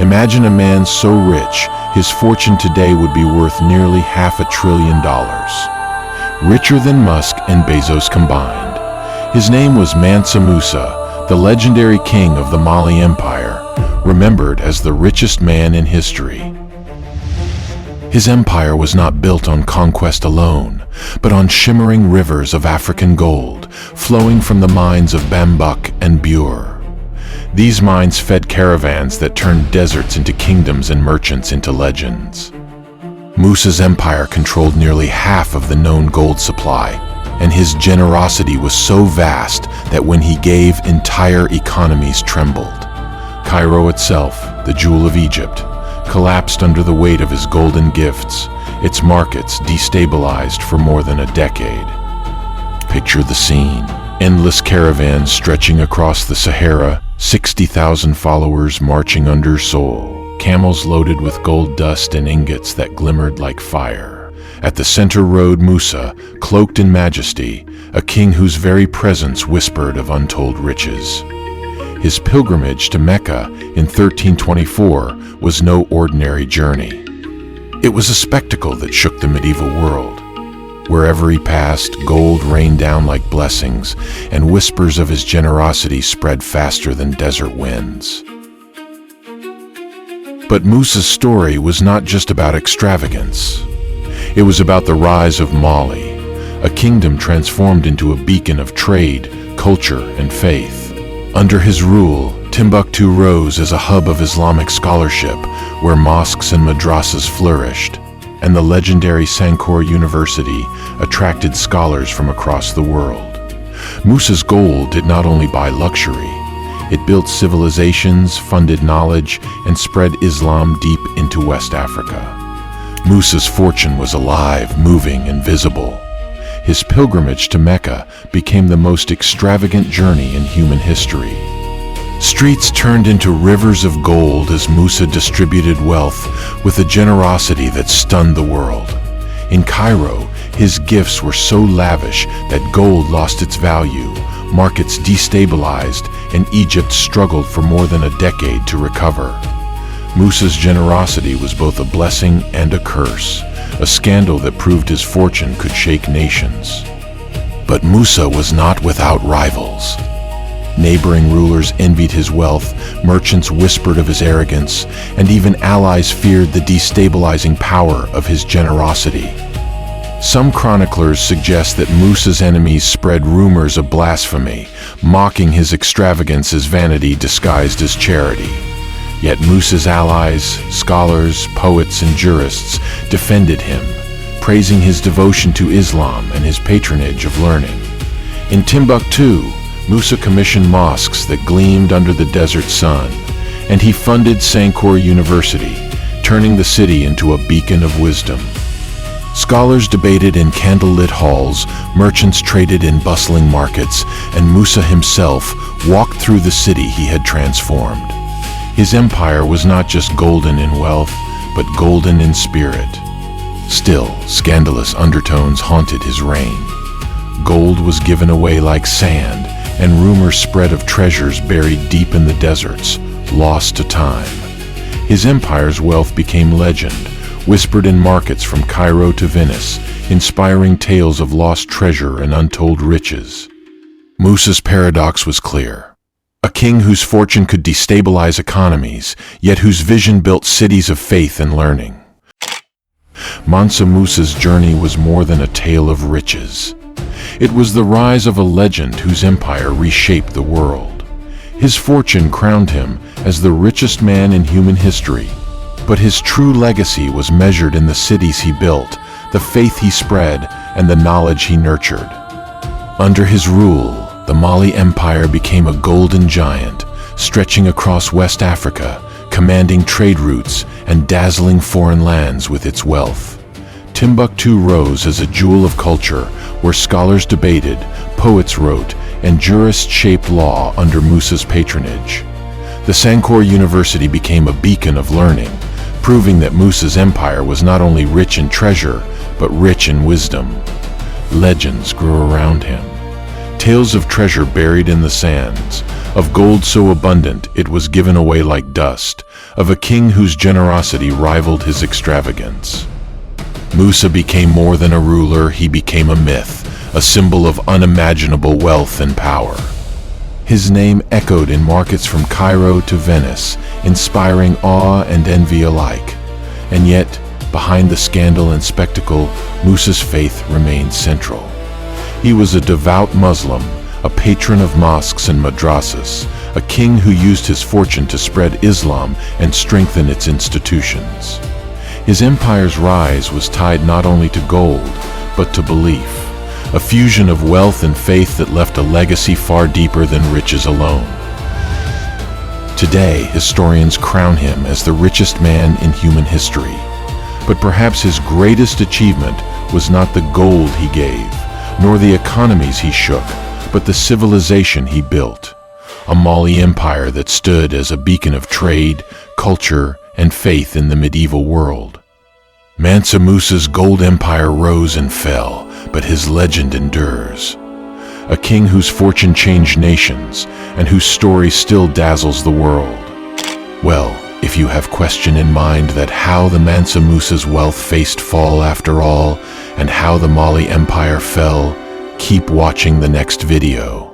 Imagine a man so rich, his fortune today would be worth nearly $500 billion. Richer than Musk and Bezos combined. His name was Mansa Musa, the legendary king of the Mali Empire, remembered as the richest man in history. His empire was not built on conquest alone, but on shimmering rivers of African gold, flowing from the mines of Bambuk and Bure. These mines fed caravans that turned deserts into kingdoms and merchants into legends. Musa's empire controlled nearly half of the known gold supply, and his generosity was so vast that when he gave, entire economies trembled. Cairo itself, the jewel of Egypt, collapsed under the weight of his golden gifts, its markets destabilized for more than a decade. Picture the scene. Endless caravans stretching across the Sahara, 60,000 followers marching under Sol, camels loaded with gold dust and ingots that glimmered like fire. At the center rode Musa, cloaked in majesty, a king whose very presence whispered of untold riches. His pilgrimage to Mecca in 1324 was no ordinary journey. It was a spectacle that shook the medieval world. Wherever he passed, gold rained down like blessings, and whispers of his generosity spread faster than desert winds. But Musa's story was not just about extravagance. It was about the rise of Mali, a kingdom transformed into a beacon of trade, culture, and faith. Under his rule, Timbuktu rose as a hub of Islamic scholarship, where mosques and madrasas flourished, and the legendary Sankore University attracted scholars from across the world. Musa's gold did not only buy luxury, it built civilizations, funded knowledge, and spread Islam deep into West Africa. Musa's fortune was alive, moving, and visible. His pilgrimage to Mecca became the most extravagant journey in human history. Streets turned into rivers of gold as Musa distributed wealth with a generosity that stunned the world. In Cairo, his gifts were so lavish that gold lost its value, markets destabilized, and Egypt struggled for more than a decade to recover. Musa's generosity was both a blessing and a curse, a scandal that proved his fortune could shake nations. But Musa was not without rivals. Neighboring rulers envied his wealth, merchants whispered of his arrogance, and even allies feared the destabilizing power of his generosity. Some chroniclers suggest that Musa's enemies spread rumors of blasphemy, mocking his extravagance as vanity disguised as charity. Yet Musa's allies, scholars, poets, and jurists defended him, praising his devotion to Islam and his patronage of learning. In Timbuktu, Musa commissioned mosques that gleamed under the desert sun, and he funded Sankore University, turning the city into a beacon of wisdom. Scholars debated in candlelit halls, merchants traded in bustling markets, and Musa himself walked through the city he had transformed. His empire was not just golden in wealth, but golden in spirit. Still, scandalous undertones haunted his reign. Gold was given away like sand, and rumors spread of treasures buried deep in the deserts, lost to time. His empire's wealth became legend, whispered in markets from Cairo to Venice, inspiring tales of lost treasure and untold riches. Musa's paradox was clear. A king whose fortune could destabilize economies, yet whose vision built cities of faith and learning. Mansa Musa's journey was more than a tale of riches. It was the rise of a legend whose empire reshaped the world. His fortune crowned him as the richest man in human history, but his true legacy was measured in the cities he built, the faith he spread, and the knowledge he nurtured. Under his rule, the Mali Empire became a golden giant, stretching across West Africa, commanding trade routes and dazzling foreign lands with its wealth. Timbuktu rose as a jewel of culture where scholars debated, poets wrote, and jurists shaped law under Musa's patronage. The Sankore University became a beacon of learning, proving that Musa's empire was not only rich in treasure, but rich in wisdom. Legends grew around him. Tales of treasure buried in the sands, of gold so abundant it was given away like dust, of a king whose generosity rivaled his extravagance. Musa became more than a ruler, he became a myth, a symbol of unimaginable wealth and power. His name echoed in markets from Cairo to Venice, inspiring awe and envy alike. And yet, behind the scandal and spectacle, Musa's faith remained central. He was a devout Muslim, a patron of mosques and madrasas, a king who used his fortune to spread Islam and strengthen its institutions. His empire's rise was tied not only to gold, but to belief, a fusion of wealth and faith that left a legacy far deeper than riches alone. Today, historians crown him as the richest man in human history. But perhaps his greatest achievement was not the gold he gave, nor the economies he shook, but the civilization he built. A Mali empire that stood as a beacon of trade, culture, and faith in the medieval world. Mansa Musa's gold empire rose and fell, but his legend endures. A king whose fortune changed nations, and whose story still dazzles the world. Well, if you have question in mind that how the Mansa Musa's wealth faced fall after all, and how the Mali Empire fell, keep watching the next video.